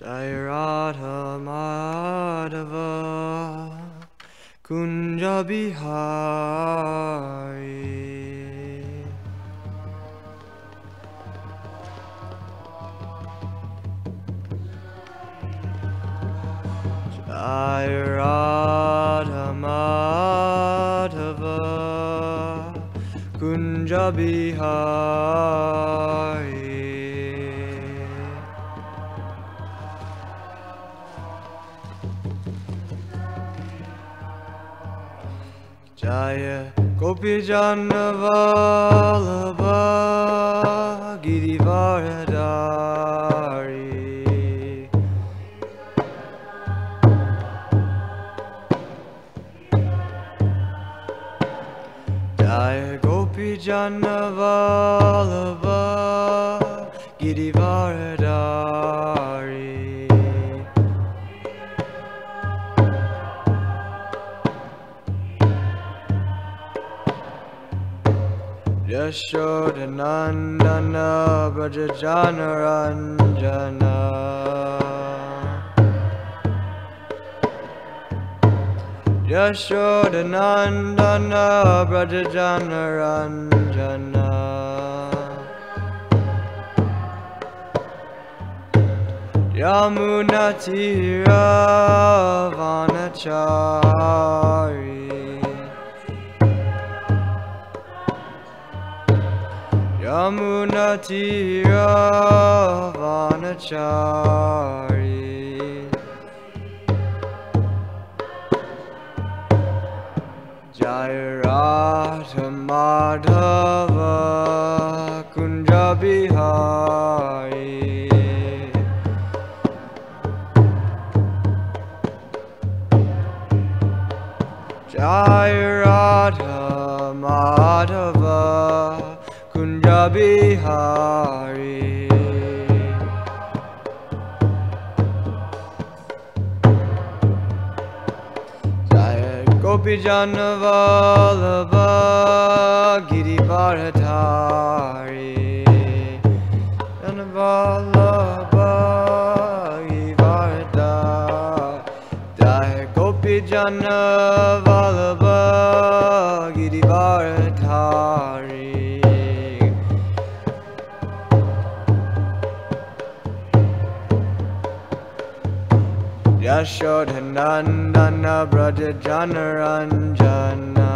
Jai Radha Madhava Kunja Bihari. Jai Radha Madhava Kunja Bihari. Jaya Gopi Jana Vallabha Giridhari. Jaya Gopi Jana Vallabha Giridhari. Yashoda Nandana Brajajana Ranjana. Yashoda Nandana Brajajana Ranjana. Yamuna Tira Vanachari. Yamuna Tira Vanachari. Jaya Radha Madhava Kunja Bihari. Jaya Radha Madhava Kunja Bihari. Jaya Gopi Jana Vallabha Giridhari. Jana Vallabha Giridhari. Jaya Gopi Jana Vallabha Giridhari. Yashoda Nandana Brajajana Ranjana.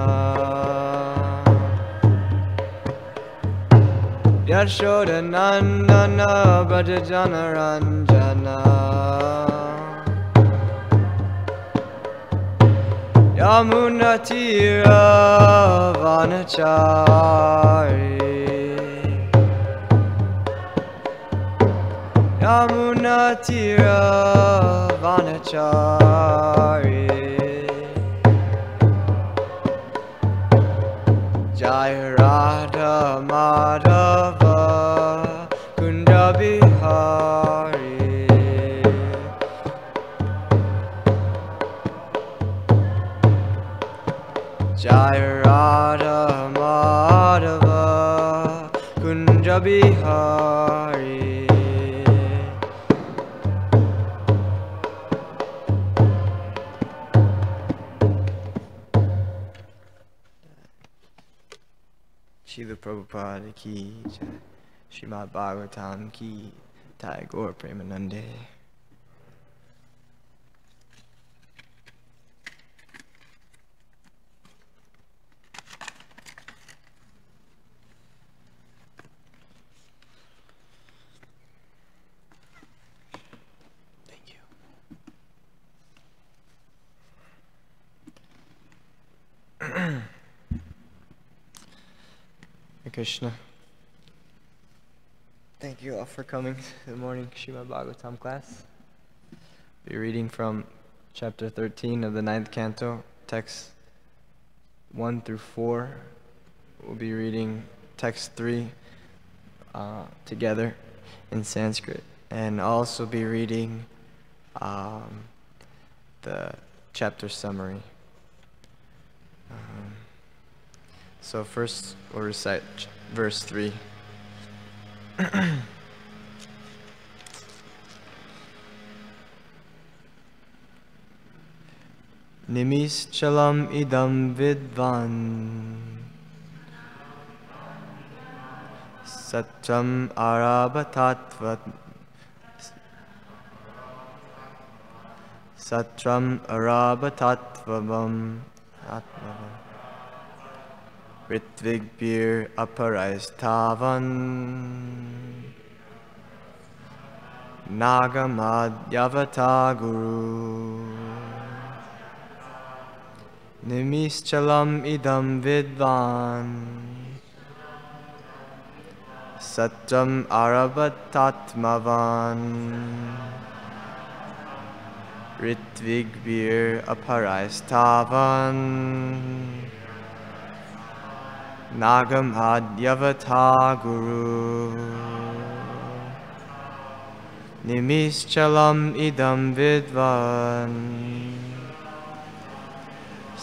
Yashoda Nandana Brajajana Ranjana. Yamuna Tira Vanachari. Yamuna Tira Vanachari. Jaya Radha Madhava Kunja Bihari. Jaya Radha Madhava Kunja Bihari. Srila Prabhupada ki jai. Srimad Bhagavatam ki jai. Gaur Premanande. Thank you. Krishna. Thank you all for coming to the morning Srimad Bhagavatam class. Be reading from chapter 13 of the 9th canto, text 1 through 4. We'll be reading text 3 together in Sanskrit, and I'll also be reading the chapter summary. So first we'll recite verse 3. Nimischalam idam vidvan Satram arabatatvat Satram arabatatvam Ritvigbir aparaistavan Nagamadhyavata guru Nimischalam idam vidvan Satram arabatatmavan Ritvigbir aparaistavan Nagamadhyavata guru Nimischalam idam vidvan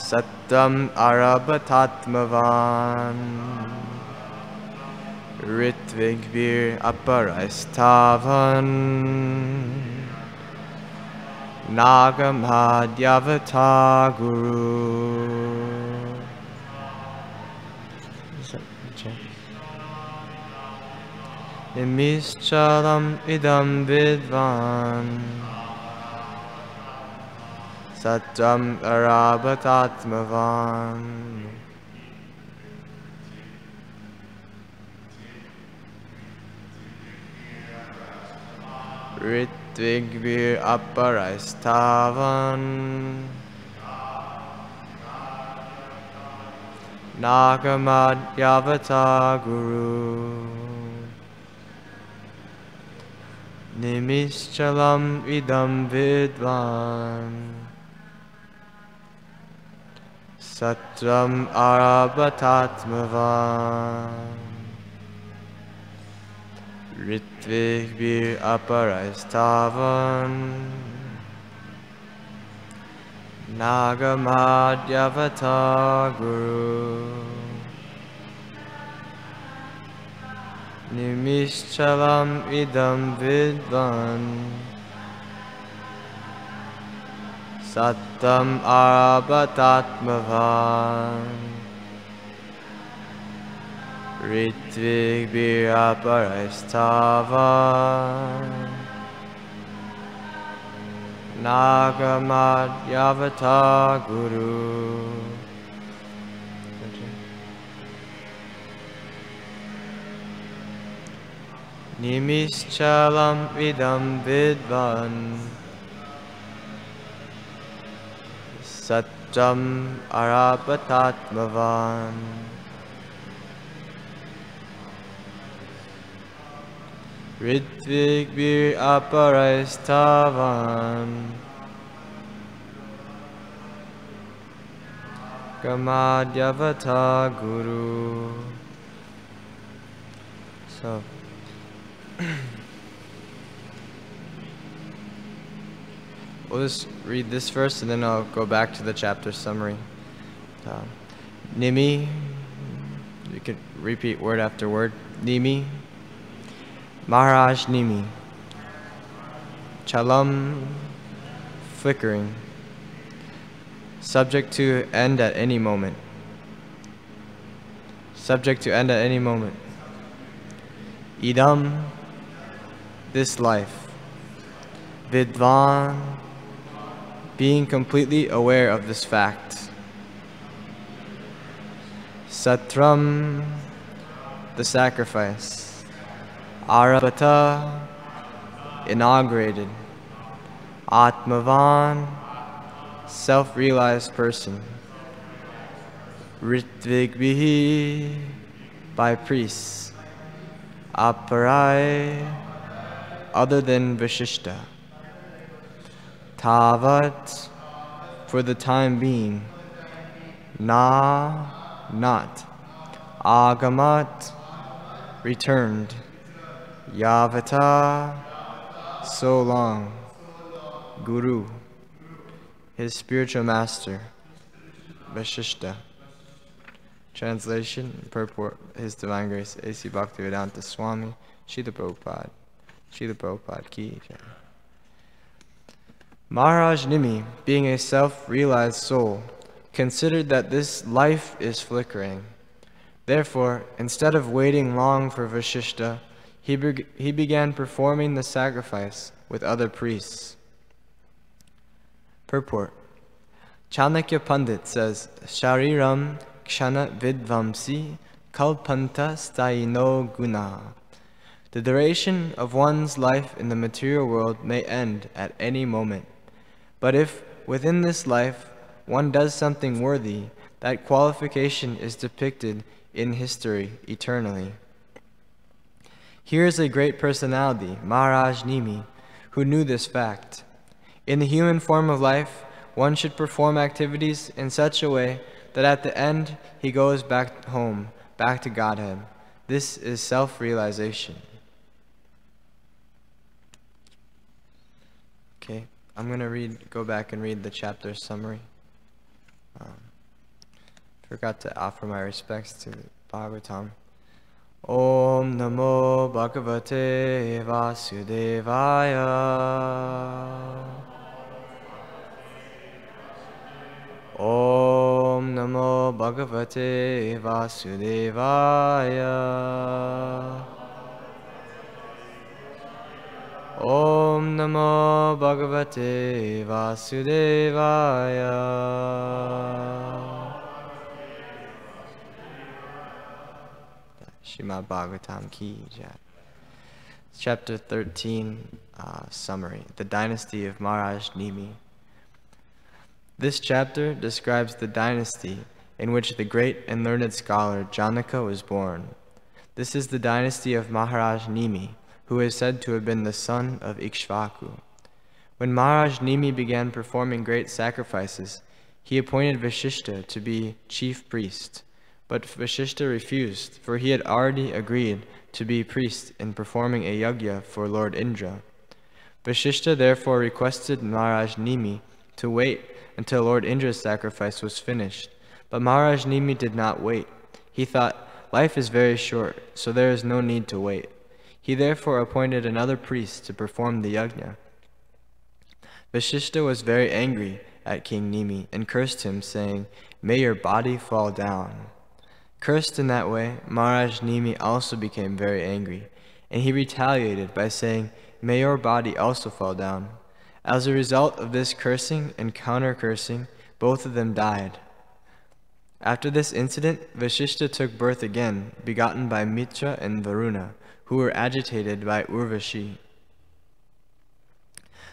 Sattam arabatatmavan Ritvigbir aparaistavan Nagamadhyavata guru. Nimischalam idam vidvan Sattam arabatatmavan Ritvigbir aparaistavan Nagamadhyavata guru Nimischalam idam vidvan Satram arabatatmavan Ritvigbir aparaistavan Nagamadhyavata guru Nimischalam idam vidvan Sattam arabatatmavan Ritvigbir aparaistavan Nagamadhyavata guru. Nimischalam idam vidvan Sattam arabatatmavan Ritvigbir aparaistavan Gamadhyavata guru. So we'll just read this first and then I'll go back to the chapter summary. Nimi, you can repeat word after word. Nimi, Maharaj Nimi. Chalam, flickering. Subject to end at any moment. Subject to end at any moment. Idam, this life. Vidvan, being completely aware of this fact. Satram, the sacrifice. Arabata, inaugurated. Atmavan, self-realized person. Ritvigbihi, by priests. Aparai, other than Vishishta. Tavat, for the time being. Na, not. Agamat, returned. Yavata, so long. Guru, his spiritual master. Vashishta. Translation, purport, His Divine Grace, A.C. Bhaktivedanta Swami, Srila Prabhupada. Srila Prabhupada ki jai. Maharaj Nimi, being a self-realized soul, considered that this life is flickering. Therefore, instead of waiting long for Vasishtha, he began performing the sacrifice with other priests. Purport. Chanakya Pandit says, Shariram Kshana Vidvamsi Kalpanta Stayino Guna. The duration of one's life in the material world may end at any moment. But if, within this life, one does something worthy, that qualification is depicted in history eternally. Here is a great personality, Maharaj Nimi, who knew this fact. In the human form of life, one should perform activities in such a way that at the end he goes back home, back to Godhead. This is self-realization. Okay, I'm going to go back and read the chapter summary. Forgot to offer my respects to Bhagavatam. Om Namo Bhagavate Vasudevaya. Om Namo Bhagavate Vasudevaya. Om Namo Bhagavate Vasudevaya. Srimad Bhagavatam ki jai. Chapter 13, summary. The dynasty of Maharaj Nimi. This chapter describes the dynasty in which the great and learned scholar Janaka was born. This is the dynasty of Maharaj Nimi, who is said to have been the son of Ikshvaku. When Maharaj Nimi began performing great sacrifices, he appointed Vasishtha to be chief priest. But Vasishtha refused, for he had already agreed to be priest in performing a yajna for Lord Indra. Vasishtha therefore requested Maharaj Nimi to wait until Lord Indra's sacrifice was finished. But Maharaj Nimi did not wait. He thought, life is very short, so there is no need to wait. He therefore appointed another priest to perform the yajna. Vasishtha was very angry at King Nimi and cursed him, saying, "May your body fall down." Cursed in that way, Maharaj Nimi also became very angry, and he retaliated by saying, "May your body also fall down." As a result of this cursing and counter-cursing, both of them died. After this incident, Vasishtha took birth again, begotten by Mitra and Varuna, who were agitated by Urvashi.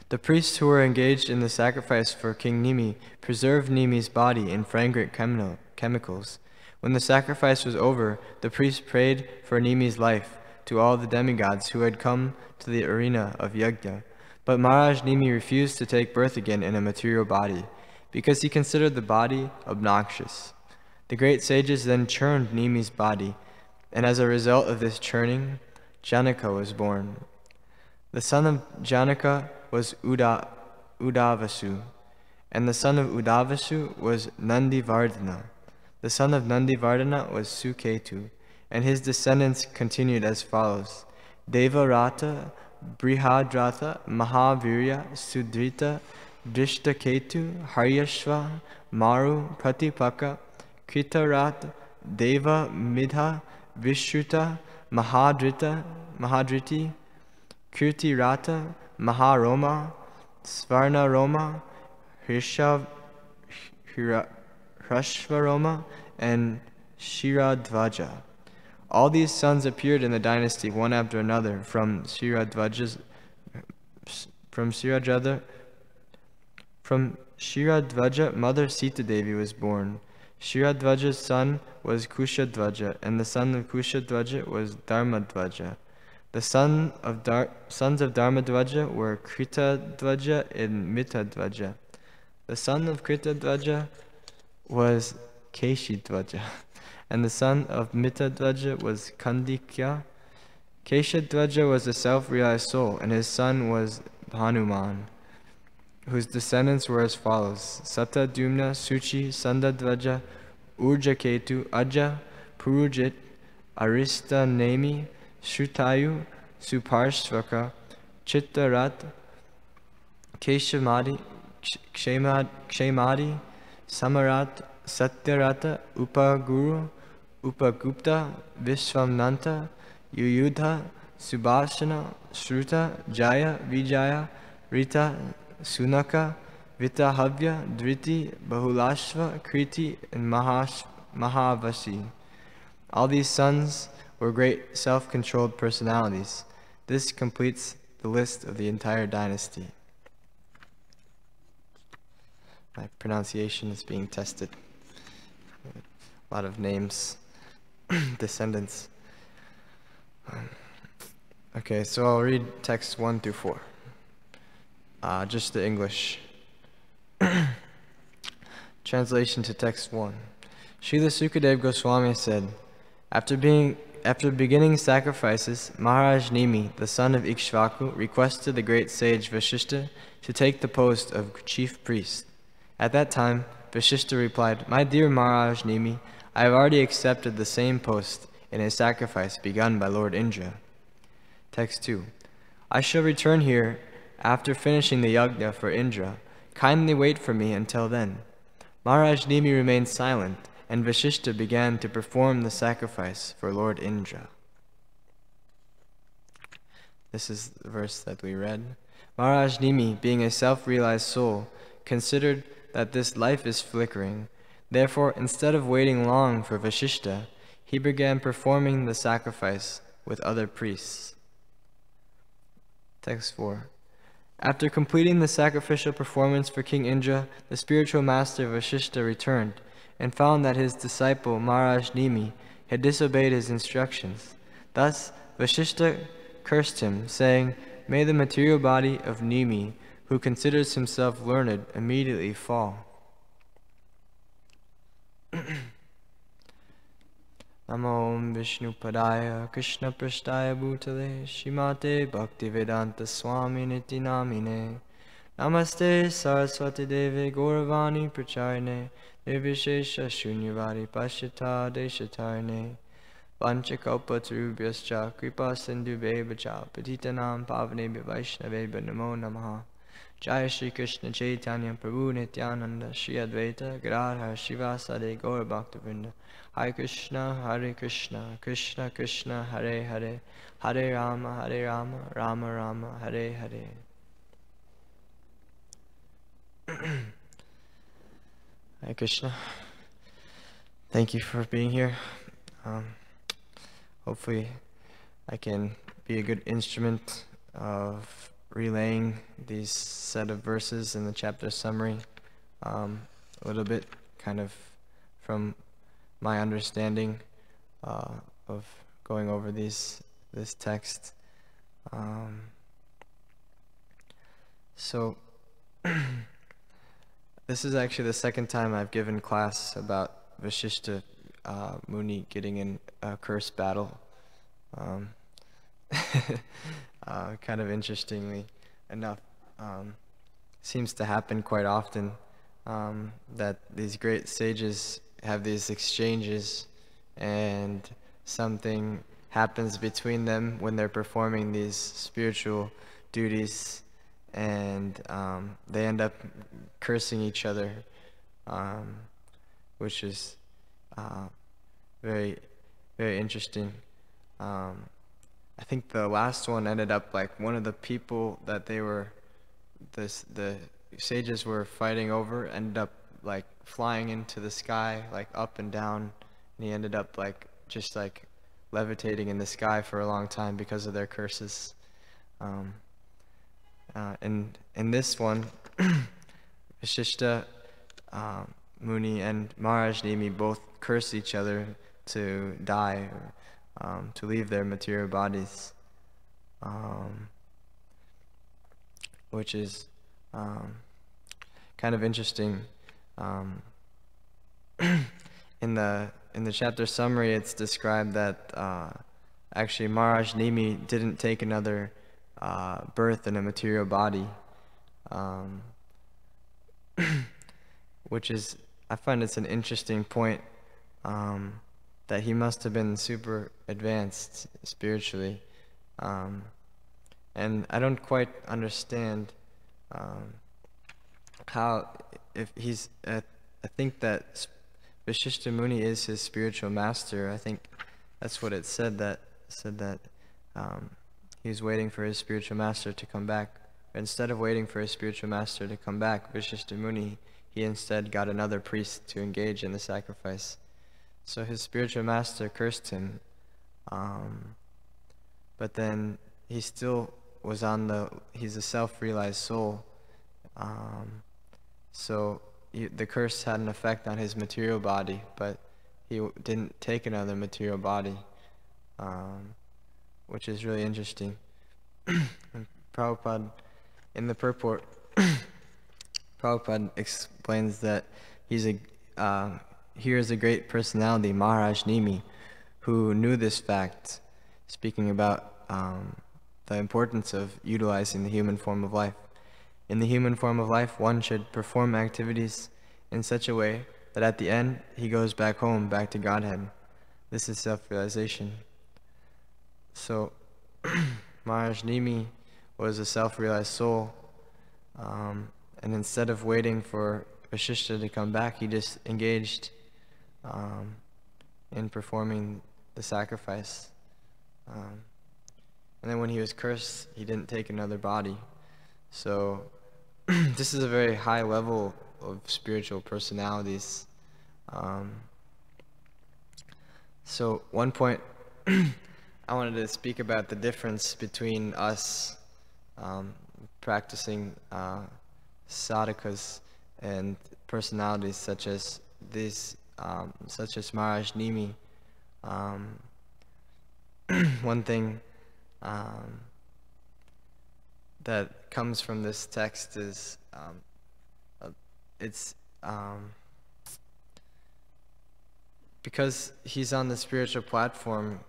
The priests who were engaged in the sacrifice for King Nimi preserved Nimi's body in fragrant chemicals. When the sacrifice was over, the priests prayed for Nimi's life to all the demigods who had come to the arena of yajna. But Maharaj Nimi refused to take birth again in a material body, because he considered the body obnoxious. The great sages then churned Nimi's body, and as a result of this churning, Janaka was born. The son of Janaka was Udavasu, and the son of Udavasu was Nandivardhana. The son of Nandivardhana was Suketu, and his descendants continued as follows: Devarata, Brihadratha, Mahavirya, Sudrita, Drishtaketu, Haryashva, Maru, Pratipaka, Kritarat, Deva, Midha, Vishruta, Mahadriti, Kirtirata, Maharoma, Svarnaroma, Hrashvaroma, and Shiradvaja. All these sons appeared in the dynasty one after another. From Shiradvaja, Mother Sita Devi was born. Shiradvaja's son was Kushadvaja, and the son of Kushadvaja was Dharmadvaja. The sons of Dharmadvaja were Kritadvaja and Mitadvaja. The son of Kritadvaja was Keshidvaja, and the son of Mitadvaja was Kandikya. Keshadvaja was a self-realized soul, and his son was Hanuman, whose descendants were as follows: Satadumna, Suchi, Sandadvaja, Urjaketu, Aja, Purujit, Aristanemi, Shrutayu, Suparshvaka, Chittarat, Keshamadi, Kshemadi, Samarat, Satyarata, Upaguru, Upagupta, Vishwamnanta, Yuyudha, Subhashana, Shruta, Jaya, Vijaya, Rita, Sunaka, Vitahavya, Dhriti, Bahulashva, Kriti, and Mahavasi. All these sons were great self-controlled personalities. This completes the list of the entire dynasty. My pronunciation is being tested. A lot of names, descendants. Okay, so I'll read text 1 through 4. Just the English. Translation to text 1. Srila Sukadeva Goswami said, After beginning sacrifices, Maharaj Nimi, the son of Ikshvaku, requested the great sage Vasishtha to take the post of chief priest. At that time, Vasishtha replied, My dear Maharaj Nimi, I have already accepted the same post in a sacrifice begun by Lord Indra. Text 2. I shall return here after finishing the yajna for Indra. Kindly wait for me until then. Maharaj Nimi remained silent, and Vasishtha began to perform the sacrifice for Lord Indra. This is the verse that we read. Maharaj Nimi, being a self-realized soul, considered that this life is flickering. Therefore, instead of waiting long for Vasishtha, he began performing the sacrifice with other priests. Text 4. After completing the sacrificial performance for King Indra, the spiritual master Vasishtha returned and found that his disciple Maharaj Nimi had disobeyed his instructions. Thus, Vasishtha cursed him, saying, May the material body of Nimi, who considers himself learned, immediately fall. Namo Om Vishnu Padaya Krishna Prashtaya Bhutale Shrimate Bhaktivedanta Swami Niti Namine Namaste Saraswati Deve Gauravani Pracharine Nirvishesha Shunyavadi Pashyata Deshatarine Panchakalpatarubhyascha Kripa Sindhubheva Patitanam Pavanebhyo Vaishnavebhyo Namo Namaha Jaya Shri Krishna Chaitanya Prabhu Nityananda Shri Advaita Gadadhar Shivasade Gaura Bhaktivinoda Hare Krishna, Krishna Krishna, Hare Hare, Hare Rama, Rama Rama, Hare Hare. Hare Krishna. Thank you for being here. Hopefully I can be a good instrument of relaying these set of verses in the chapter summary a little bit, kind of from my understanding of going over this text. So this is actually the second time I've given class about Vasishtha Muni getting in a curse battle. Kind of interestingly enough, seems to happen quite often that these great sages have these exchanges and something happens between them when they're performing these spiritual duties, and they end up cursing each other, which is very, very interesting. I think the last one ended up like one of the people that the sages were fighting over ended up like flying into the sky, like up and down, and he ended up like just like levitating in the sky for a long time because of their curses. And in this one, Vasishtha Muni and Maharaj Nimi both curse each other to die, or to leave their material bodies, which is kind of interesting. In the chapter summary, it's described that actually Maharaj Nimi didn't take another birth in a material body, which is, I find it's an interesting point, that he must have been super advanced spiritually, and I don't quite understand how if he's I think that Vishishta Muni is his spiritual master. I think that's what it said that he's waiting for his spiritual master to come back. But instead of waiting for his spiritual master to come back, Vishishta Muni, he instead got another priest to engage in the sacrifice. So his spiritual master cursed him, but then he still was he's a self-realized soul. So the curse had an effect on his material body, but he didn't take another material body, which is really interesting. And Prabhupada, in the purport, Prabhupada explains that here is a great personality, Maharaj Nimi, who knew this fact, speaking about the importance of utilizing the human form of life. In the human form of life, one should perform activities in such a way that at the end, he goes back home, back to Godhead. This is self-realization. So, Maharaj Nimi was a self-realized soul, and instead of waiting for Vashishta to come back, he just engaged in performing the sacrifice. And then when he was cursed, he didn't take another body. So this is a very high level of spiritual personalities. So one point I wanted to speak about the difference between us practicing sadhakas and personalities such as Maharaj Nimi. One thing that comes from this text is because he's on the spiritual platform,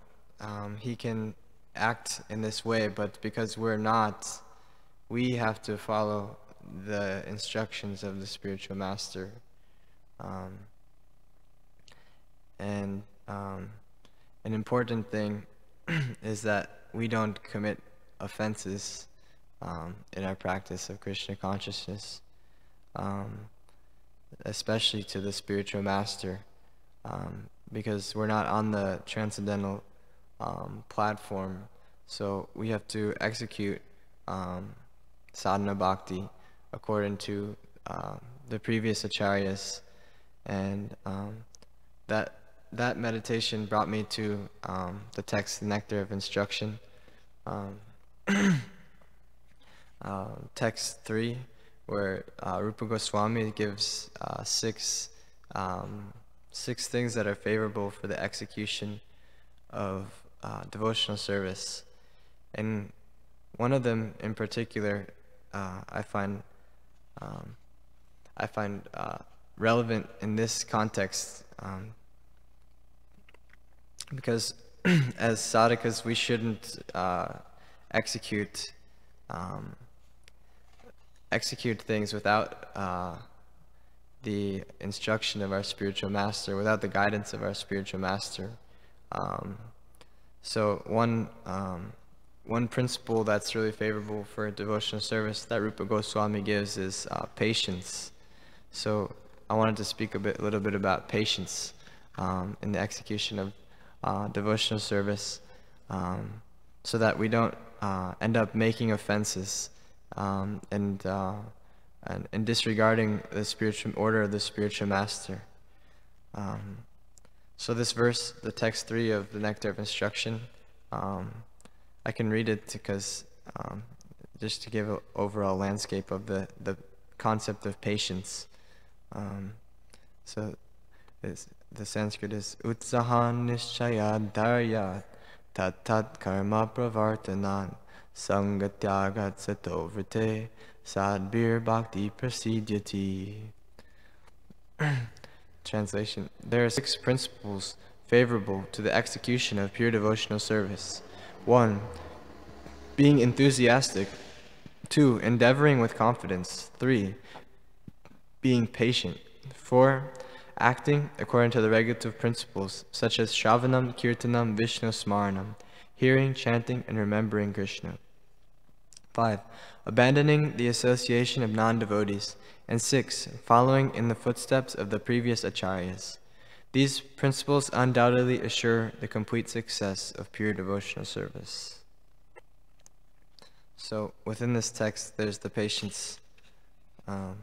he can act in this way, but because we're not, we have to follow the instructions of the spiritual master. And an important thing is that we don't commit offenses in our practice of Krishna consciousness, especially to the spiritual master, because we're not on the transcendental platform, so we have to execute sadhana bhakti according to the previous acharyas, and that meditation brought me to the text, the Nectar of Instruction, text 3, where Rupa Goswami gives six things that are favorable for the execution of devotional service. And one of them in particular I find relevant in this context, because as sadhakas we shouldn't execute things without the instruction of our spiritual master, without the guidance of our spiritual master. So one principle that's really favorable for devotional service that Rupa Goswami gives is patience. So I wanted to speak a little bit about patience in the execution of devotional service, so that we don't end up making offenses and disregarding the spiritual order of the spiritual master. So this verse, the text 3 of the Nectar of Instruction, I can read it because just to give an overall landscape of the concept of patience. So the Sanskrit is Utsahan Nishchaya Dharyat Tat Tat Karma Pravartanan Sangatyagat Sato Vrite Sadbir Bhakti Prasidyati. Translation: there are 6 principles favorable to the execution of pure devotional service. 1. Being enthusiastic. 2. Endeavoring with confidence. 3. Being patient. 4. Acting according to the regulative principles, such as Shravanam, Kirtanam, Vishnu Smaranam, hearing, chanting, and remembering Krishna. 5. Abandoning the association of non-devotees. And 6. Following in the footsteps of the previous acharyas. These principles undoubtedly assure the complete success of pure devotional service. So within this text, there's the patience, and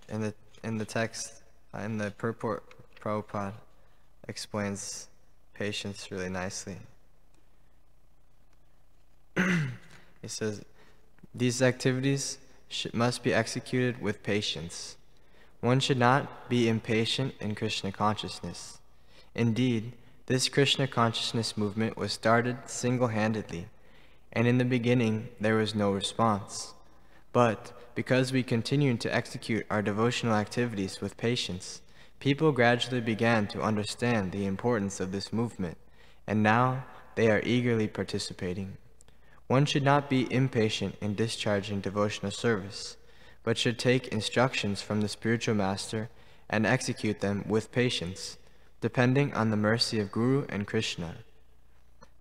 in the text, in the purport, Prabhupada explains patience really nicely. He says, these activities must be executed with patience. One should not be impatient in Krishna consciousness. Indeed, this Krishna consciousness movement was started single-handedly, and in the beginning there was no response. But because we continued to execute our devotional activities with patience, people gradually began to understand the importance of this movement, and now they are eagerly participating. One should not be impatient in discharging devotional service, but should take instructions from the spiritual master and execute them with patience, depending on the mercy of Guru and Krishna.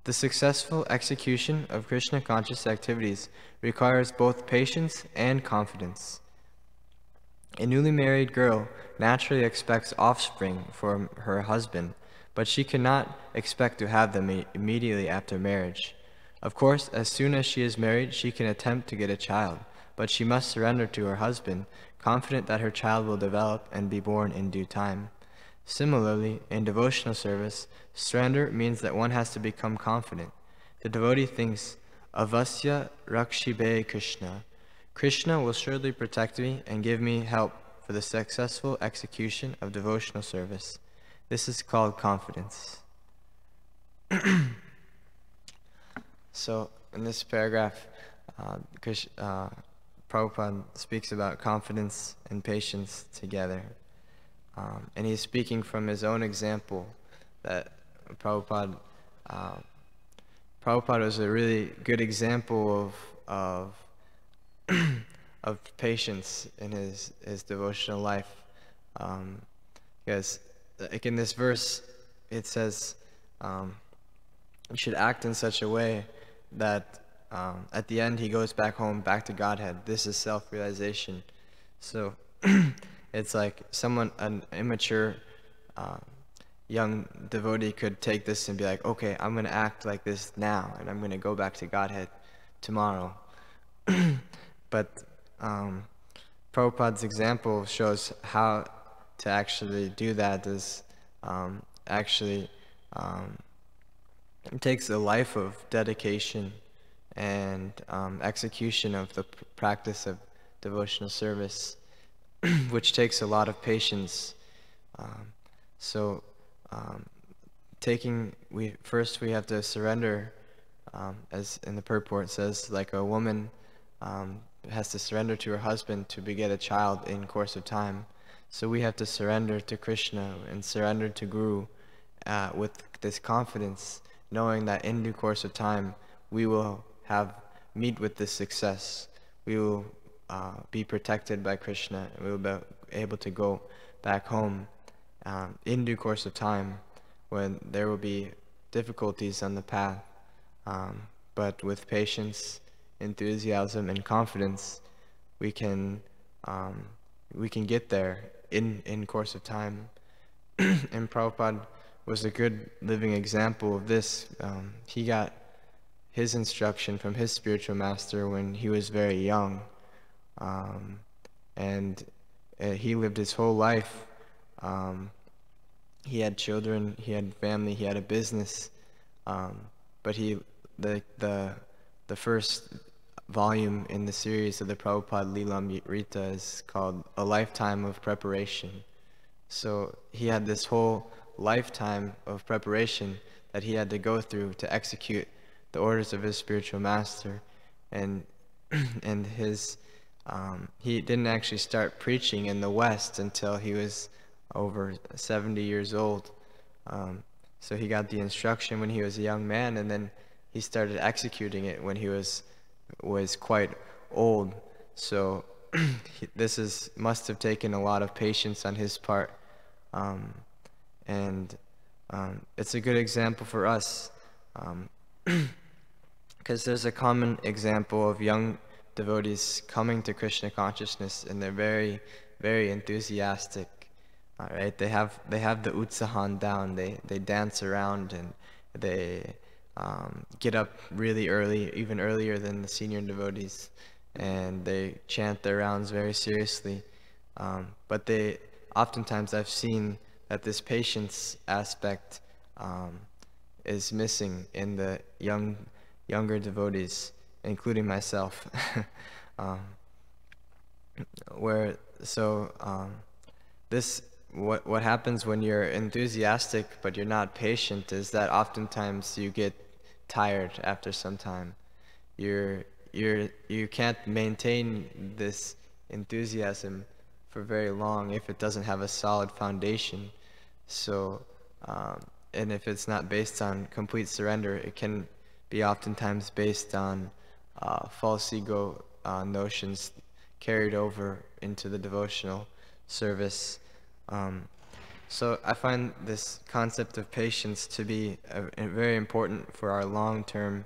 The successful execution of Krishna conscious activities requires both patience and confidence. A newly married girl naturally expects offspring from her husband, but she cannot expect to have them immediately after marriage. Of course, as soon as she is married, she can attempt to get a child, but she must surrender to her husband, confident that her child will develop and be born in due time. Similarly, in devotional service, surrender means that one has to become confident. The devotee thinks, Avasya Rakshibe Krishna. Krishna will surely protect me and give me help for the successful execution of devotional service. This is called confidence. So, in this paragraph, Prabhupada speaks about confidence and patience together. And he's speaking from his own example that Prabhupada was a really good example of patience in his devotional life. Because like in this verse, it says, you should act in such a way that at the end he goes back home, back to Godhead. This is self-realization. So it's like an immature young devotee could take this and be like, okay, I'm going to act like this now, and I'm going to go back to Godhead tomorrow. But Prabhupada's example shows how to actually do that. It takes a life of dedication and execution of the practice of devotional service, which takes a lot of patience. First we have to surrender, as in the purport says, like a woman has to surrender to her husband to beget a child in course of time. So we have to surrender to Krishna and surrender to Guru with this confidence, knowing that in due course of time we will meet with this success. We will be protected by Krishna, and we will be able to go back home in due course of time, when there will be difficulties on the path. But with patience, enthusiasm, and confidence, we can get there in course of time. And Prabhupada was a good living example of this. He got his instruction from his spiritual master when he was very young, and he lived his whole life. He had children, he had family, he had a business, but the first volume in the series of the Prabhupada Lilamrita is called A Lifetime of Preparation. So he had this whole lifetime of preparation that he had to go through to execute the orders of his spiritual master, and he didn't actually start preaching in the West until he was over 70 years old. So he got the instruction when he was a young man, and then he started executing it when he was quite old. So must have taken a lot of patience on his part, and it's a good example for us. Because there's a common example of young devotees coming to Krishna consciousness, and they're very, very enthusiastic. All right, they have the utsahan down. They dance around, and they get up really early, even earlier than the senior devotees, and they chant their rounds very seriously. But oftentimes I've seen that this patience aspect is missing in the younger devotees, including myself. um, what happens when you're enthusiastic but you're not patient is that oftentimes you get tired after some time. You can't maintain this enthusiasm for very long if it doesn't have a solid foundation. So, and if it's not based on complete surrender, it can be oftentimes based on false ego notions carried over into the devotional service. So I find this concept of patience to be very important for our long-term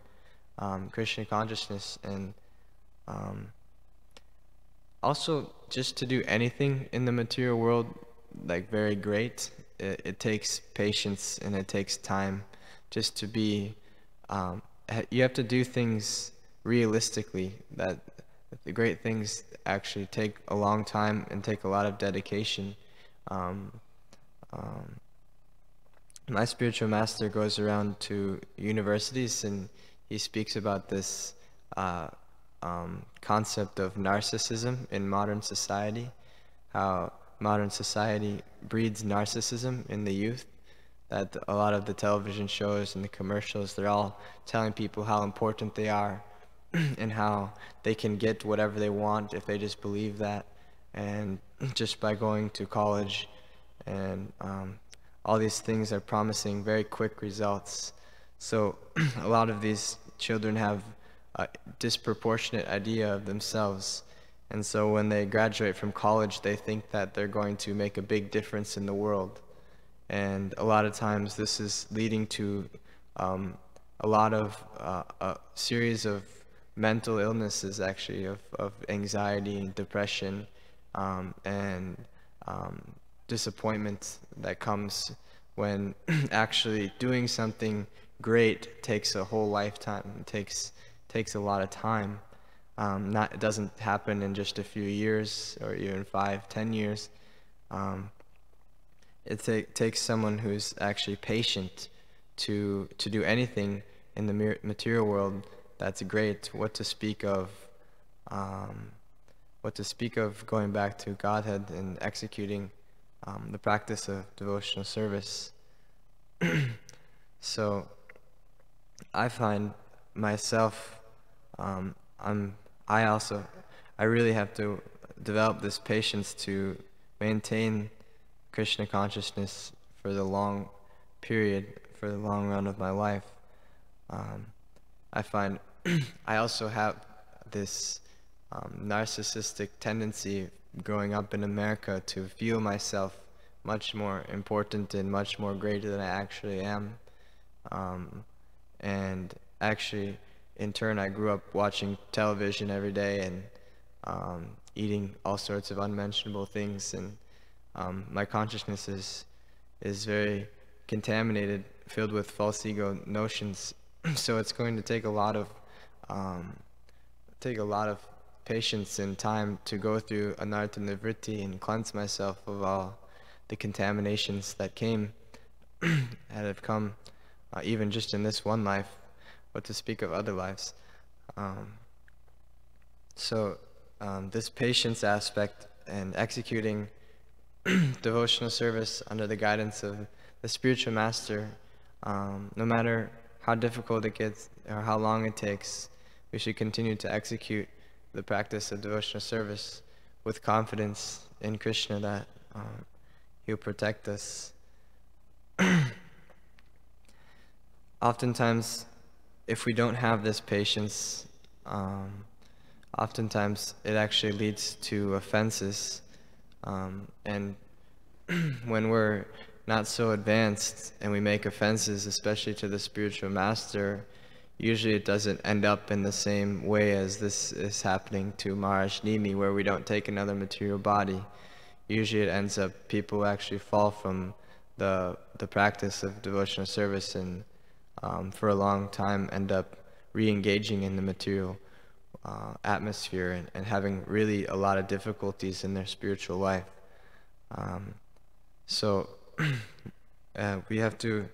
Krishna consciousness, and also just to do anything in the material world like very great, it takes patience and it takes time. Just to be, you have to do things realistically, that the great things actually take a long time and take a lot of dedication. My spiritual master goes around to universities and he speaks about this concept of narcissism in modern society, how modern society breeds narcissism in the youth, that a lot of the television shows and the commercials, they're all telling people how important they are and how they can get whatever they want if they just believe that, and just by going to college, and all these things are promising very quick results. So a lot of these children have a disproportionate idea of themselves, and so when they graduate from college they think that they're going to make a big difference in the world, and a lot of times this is leading to a lot of a series of mental illnesses, actually, of anxiety, depression, and disappointment that comes when actually doing something great takes a whole lifetime. It takes a lot of time. It doesn't happen in just a few years or even 5-10 years. It takes someone who's actually patient to do anything in the material world that's great. What to speak of going back to Godhead and executing the practice of devotional service. So I find myself, I really have to develop this patience to maintain Krishna consciousness for the long period, for the long run of my life. I find I also have this narcissistic tendency growing up in America to feel myself much more important and much more greater than I actually am. And actually, in turn, I grew up watching television every day and eating all sorts of unmentionable things, and my consciousness is very contaminated, filled with false ego notions. So it's going to take a lot of patience and time to go through anartha nivritti and cleanse myself of all the contaminations that have come, even just in this one life, what to speak of other lives. So this patience aspect and executing devotional service under the guidance of the spiritual master, no matter how difficult it gets or how long it takes, we should continue to execute the practice of devotional service with confidence in Krishna that He'll protect us. Oftentimes, if we don't have this patience, oftentimes it actually leads to offenses, and when we're not so advanced and we make offenses, especially to the spiritual master, usually it doesn't end up in the same way as this is happening to Maharaj Nimi, where we don't take another material body. Usually it ends up people actually fall from the practice of devotional service and for a long time end up re-engaging in the material atmosphere and having really a lot of difficulties in their spiritual life. So we have to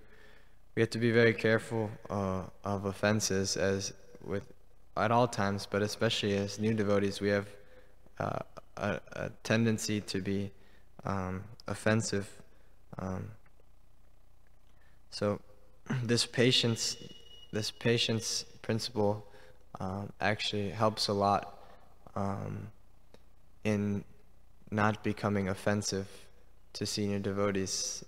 be very careful of offenses at all times, but especially as new devotees, we have a tendency to be offensive. So this patience principle actually helps a lot in not becoming offensive to senior devotees,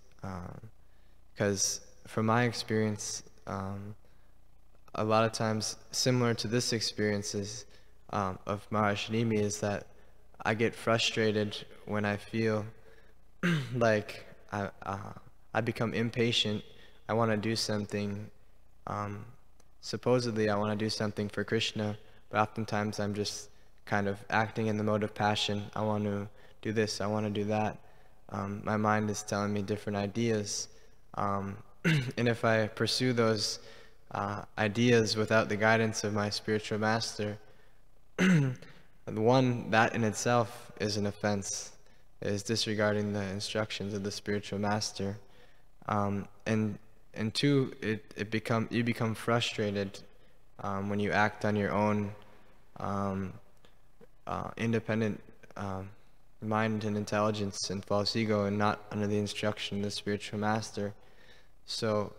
because from my experience, a lot of times similar to this experiences of Maharaj Nimi is that I get frustrated when I feel like I become impatient. I want to do something, supposedly I want to do something for Krishna, but oftentimes I'm just kind of acting in the mode of passion. I want to do this, I want to do that. My mind is telling me different ideas. And if I pursue those ideas without the guidance of my spiritual master, that in itself is an offense, is disregarding the instructions of the spiritual master. And two, you become frustrated when you act on your own independent mind and intelligence and false ego and not under the instruction of the spiritual master. So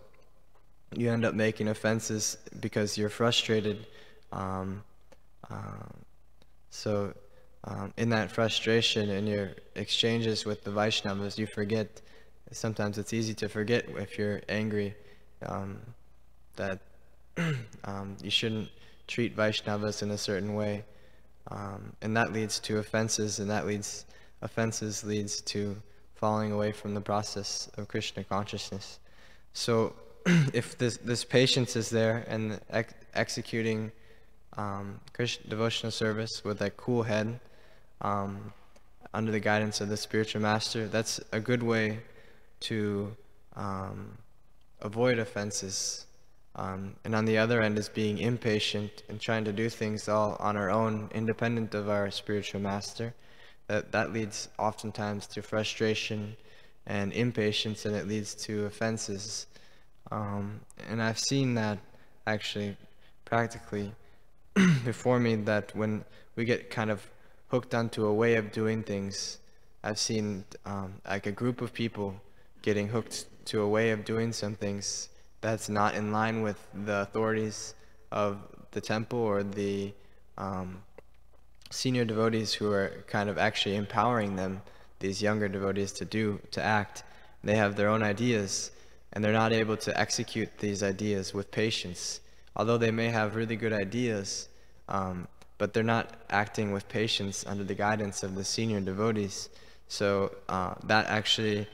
you end up making offenses because you're frustrated. In that frustration in your exchanges with the Vaishnavas, you forget. Sometimes it's easy to forget if you're angry that you shouldn't treat Vaishnavas in a certain way, and that leads to offenses, and offenses leads to falling away from the process of Krishna consciousness. So if this patience is there and executing Krishna devotional service with a cool head under the guidance of the spiritual master, that's a good way to avoid offenses. And on the other end is being impatient and trying to do things all on our own, independent of our spiritual master. That leads oftentimes to frustration and impatience, and it leads to offenses. And I've seen that actually practically before me, that when we get kind of hooked onto a way of doing things, I've seen like a group of people getting hooked to a way of doing some things that's not in line with the authorities of the temple or the senior devotees who are kind of actually empowering them, these younger devotees, to act. They have their own ideas, and they're not able to execute these ideas with patience. Although they may have really good ideas, but they're not acting with patience under the guidance of the senior devotees. So that actually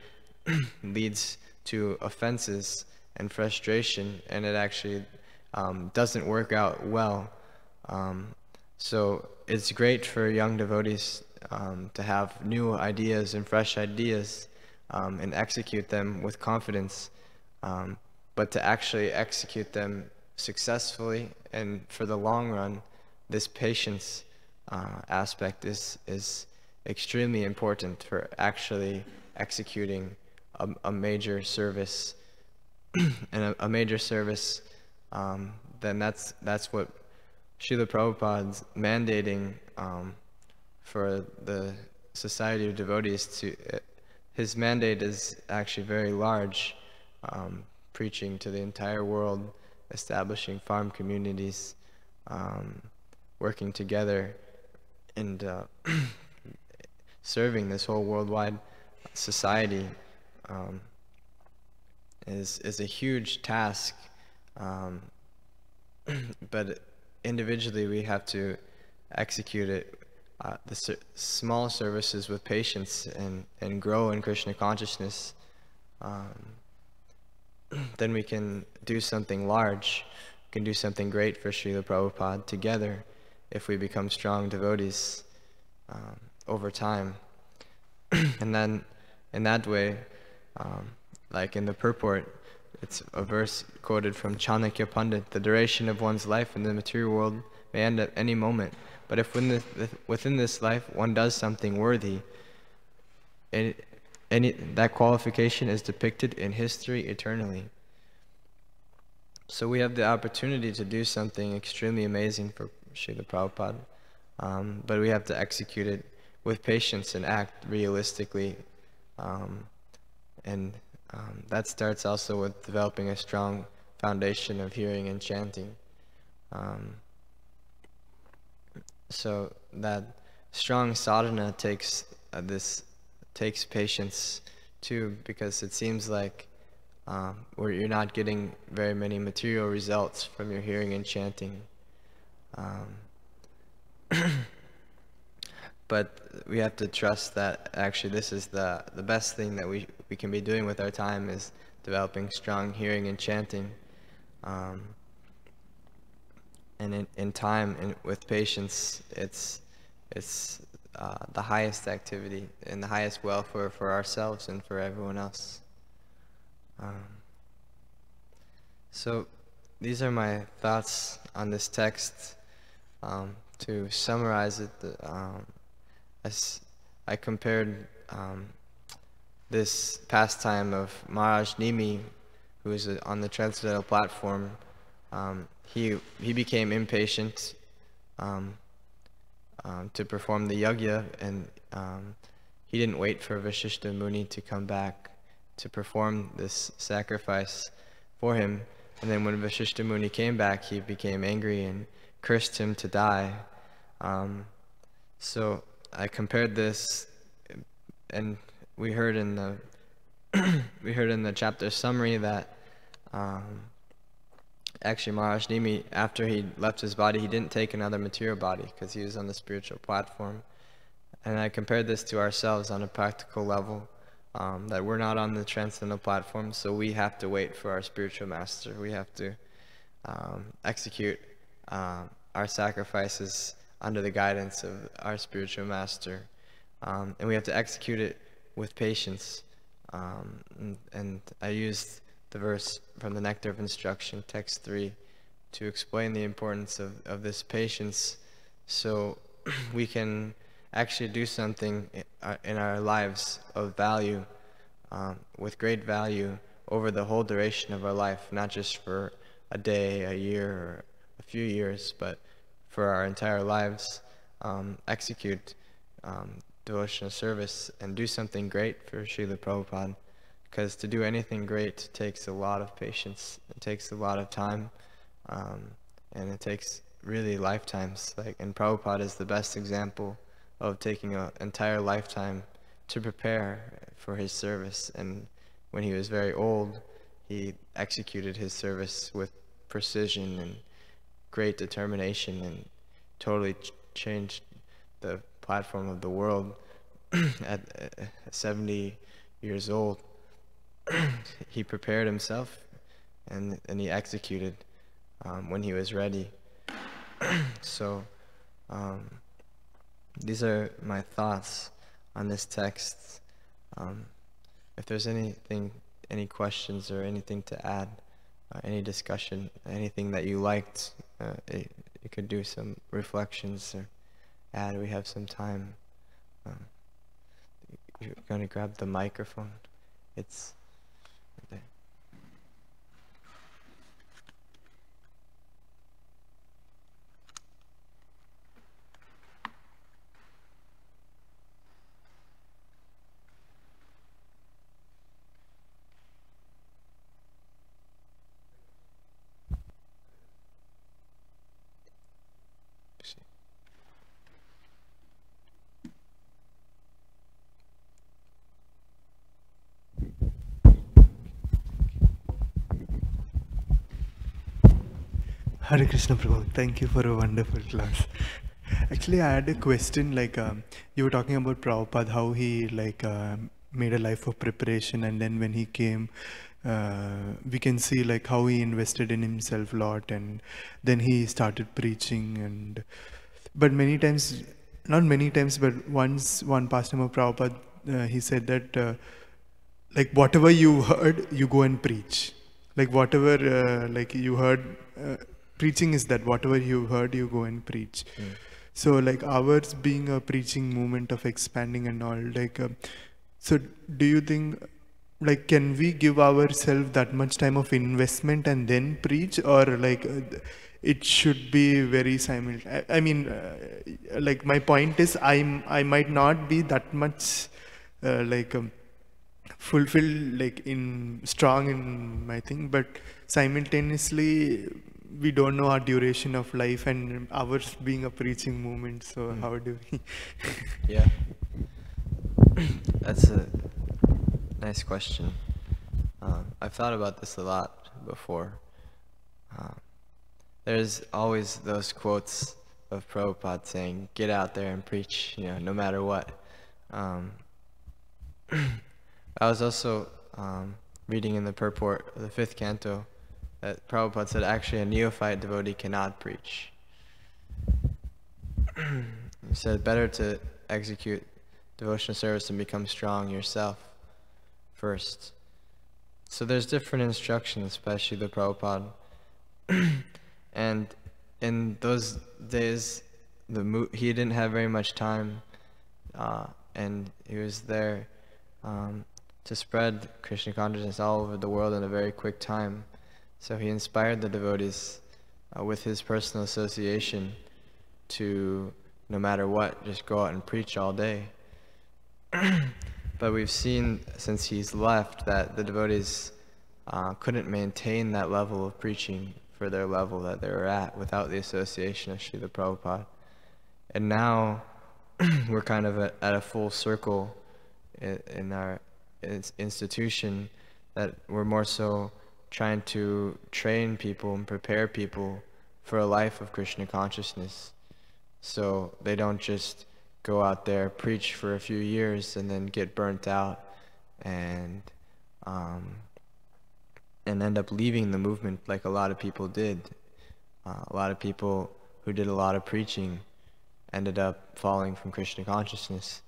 leads to offenses and frustration, and it actually doesn't work out well. So it's great for young devotees to have new ideas and fresh ideas and execute them with confidence, but to actually execute them successfully and for the long run, this patience aspect is extremely important for actually executing a major service. And a major service, then that's what Srila Prabhupada's mandating for the Society of Devotees. His mandate is actually very large, preaching to the entire world, establishing farm communities, working together, and serving this whole worldwide society. Is a huge task, but individually we have to execute it, small services with patience and grow in Krishna consciousness. Then we can do something large can do something great for Srila Prabhupada together if we become strong devotees over time. And then in that way, like in the purport, it's a verse quoted from Chanakya Pandit: the duration of one's life in the material world may end at any moment, but if within this life one does something worthy, that qualification is depicted in history eternally. So we have the opportunity to do something extremely amazing for Srila Prabhupada, but we have to execute it with patience and act realistically. That starts also with developing a strong foundation of hearing and chanting. So that strong sadhana takes patience too, because it seems like where you're not getting very many material results from your hearing and chanting. But we have to trust that actually this is the best thing that we can be doing with our time, is developing strong hearing and chanting. And in time and with patience, it's the highest activity and the highest welfare for ourselves and for everyone else. So these are my thoughts on this text. To summarize it, as I compared this pastime of Maharaj Nimi, who is on the transcendental platform. He became impatient to perform the yajna, and he didn't wait for Vasishtha Muni to come back to perform this sacrifice for him. And then when Vasishtha Muni came back, he became angry and cursed him to die. So I compared this, and we heard in the chapter summary that actually Maharaj Nimi, after he left his body, he didn't take another material body because he was on the spiritual platform. And I compared this to ourselves on a practical level, that we're not on the transcendental platform, so we have to wait for our spiritual master. We have to execute our sacrifices under the guidance of our spiritual master, and we have to execute it with patience. And I used the verse from the Nectar of Instruction, text 3, to explain the importance of this patience, so we can actually do something in our lives of value, with great value over the whole duration of our life, not just for a day, a year, or a few years, but for our entire lives. Execute devotional service and do something great for Srila Prabhupada, because to do anything great takes a lot of patience, it takes a lot of time, and it takes really lifetimes. And Prabhupada is the best example of taking an entire lifetime to prepare for his service. And when he was very old, he executed his service with precision and great determination, and totally changed the platform of the world. At 70 years old, he prepared himself, and he executed when he was ready. So these are my thoughts on this text. If there's any questions or anything to add, any discussion, anything that you liked, you could do some reflections or add. We have some time. You're going to grab the microphone. It's right there. Hare Krishna Prabhu, thank you for a wonderful class. Actually, I had a question, you were talking about Prabhupada, how he made a life of preparation, and then when he came, we can see like how he invested in himself a lot, and then he started preaching. And but many times, not many times, but once one Pastor Prabhupada, he said that like whatever you heard, you go and preach. Like whatever like you heard, preaching is that whatever you heard, you go and preach. So like ours being a preaching movement of expanding and all, like so do you think like can we give ourselves that much time of investment and then preach, or like it should be very simultaneous? I mean, like my point is I might not be that much like fulfilled, like in strong in my thing, but simultaneously we don't know our duration of life and ours being a preaching movement. So how do we? Yeah. That's a nice question. I've thought about this a lot before. There's always those quotes of Prabhupada saying, "Get out there and preach, no matter what." I was also reading in the purport of the 5th canto that Prabhupada said actually a neophyte devotee cannot preach. He said better to execute devotional service and become strong yourself first. So there's different instructions, especially the Prabhupada. And in those days, he didn't have very much time, and he was there to spread Krishna consciousness all over the world in a very quick time. So he inspired the devotees with his personal association to, no matter what, just go out and preach all day. But we've seen since he's left that the devotees couldn't maintain that level of preaching for their level that they were at without the association of Srila Prabhupada. And now we're kind of at a full circle in our institution, that we're more so trying to train people and prepare people for a life of Krishna consciousness. So they don't just go out there, preach for a few years, and then get burnt out and end up leaving the movement like a lot of people did. A lot of people who did a lot of preaching ended up falling from Krishna consciousness.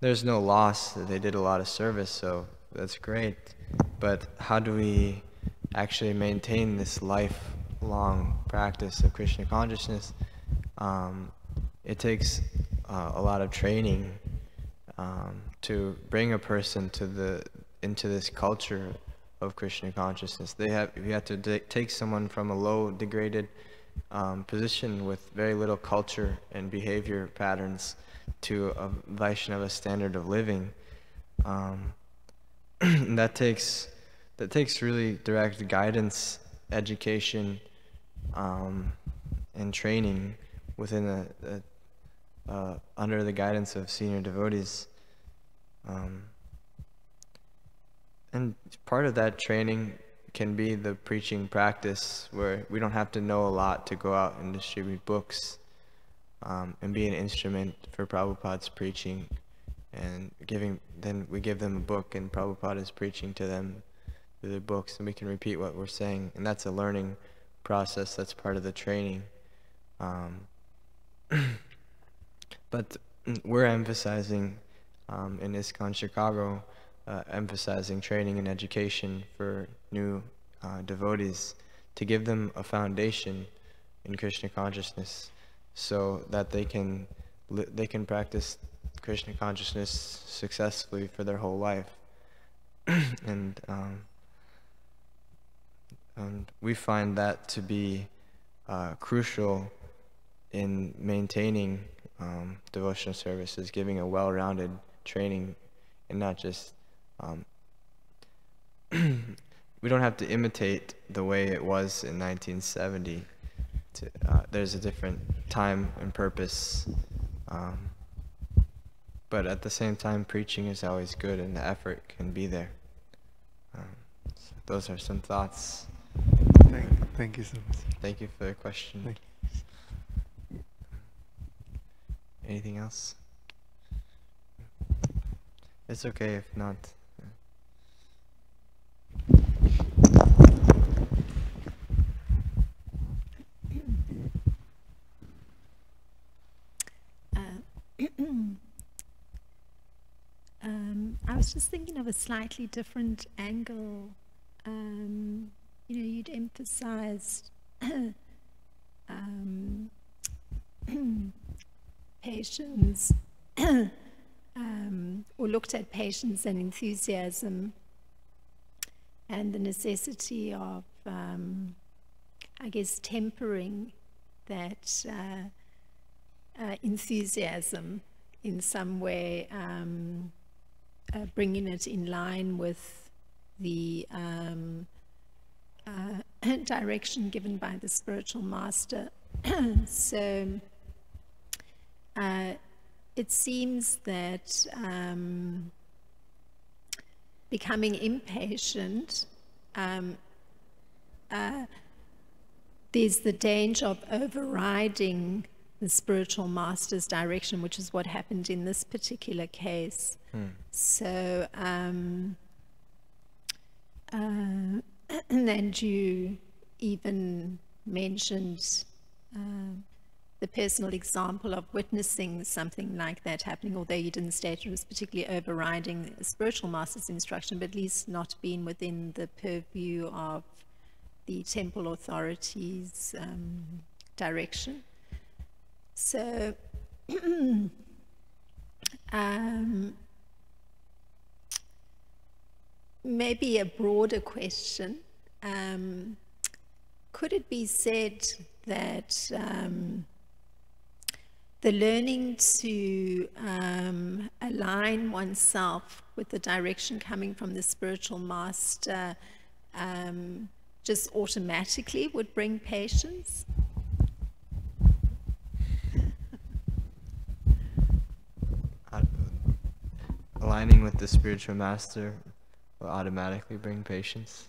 There's no loss that they did a lot of service, so that's great. But how do we actually maintain this lifelong practice of Krishna consciousness? It takes a lot of training to bring a person into this culture of Krishna consciousness. You have to take someone from a low, degraded position with very little culture and behavior patterns to a Vaishnava standard of living. That takes really direct guidance, education, and training within under the guidance of senior devotees. And part of that training can be the preaching practice, where we don't have to know a lot to go out and distribute books and be an instrument for Prabhupada's preaching. And then we give them a book, and Prabhupada is preaching to them through the books, and we can repeat what we're saying. And that's a learning process. That's part of the training. But we're emphasizing in ISKCON Chicago, emphasizing training and education for new devotees, to give them a foundation in Krishna consciousness, so that they can practice Krishna consciousness successfully for their whole life. And we find that to be crucial in maintaining devotional services, giving a well-rounded training, and not just we don't have to imitate the way it was in 1970. There's a different time and purpose, but at the same time, preaching is always good, and the effort can be there. So those are some thoughts. Thank you so much. Thank you for the question. Thank you. Anything else? It's okay if not. was just thinking of a slightly different angle. You'd emphasized patience, or looked at patience and enthusiasm, and the necessity of, tempering that enthusiasm in some way, bringing it in line with the direction given by the spiritual master. So it seems that becoming impatient, there's the danger of overriding the spiritual master's direction, which is what happened in this particular case. So, and you even mentioned the personal example of witnessing something like that happening, although you didn't state it was particularly overriding the spiritual master's instruction, but at least not being within the purview of the temple authorities' direction. So, maybe a broader question. Could it be said that the learning to align oneself with the direction coming from the spiritual master just automatically would bring patience? Aligning with the spiritual master will automatically bring patience.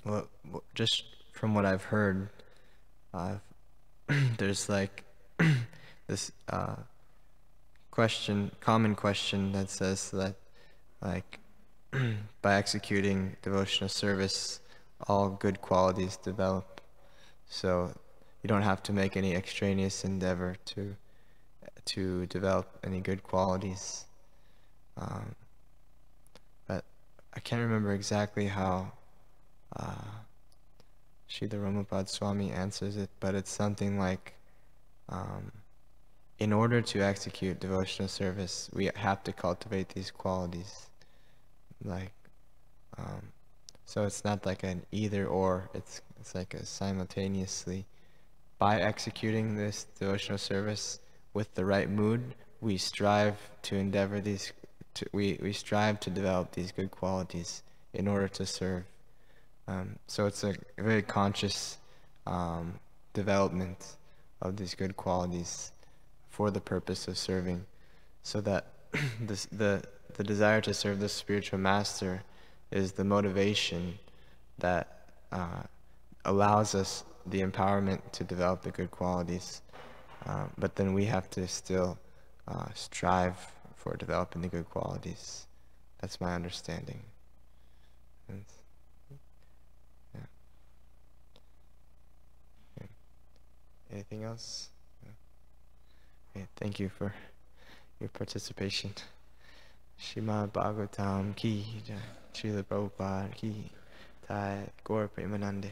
Well, just from what I've heard, there's like this common question that says that, like, by executing devotional service, all good qualities develop. So you don't have to make any extraneous endeavor to develop any good qualities. But I can't remember exactly how Srila Ramapad Swami answers it, but it's something like, in order to execute devotional service, we have to cultivate these qualities. Like, so it's not like an either or, it's like a simultaneously. By executing this devotional service with the right mood, we strive to endeavor these, we strive to develop these good qualities in order to serve. So it's a very conscious development of these good qualities for the purpose of serving, so that the desire to serve the spiritual master is the motivation that allows us the empowerment to develop the good qualities. But then we have to still strive for developing the good qualities. That's my understanding. And, yeah. Okay. Anything else? Okay, thank you for your participation. Srimad Bhagavatam ki jai, Srila Prabhupada ki jai, Gaur Premanande.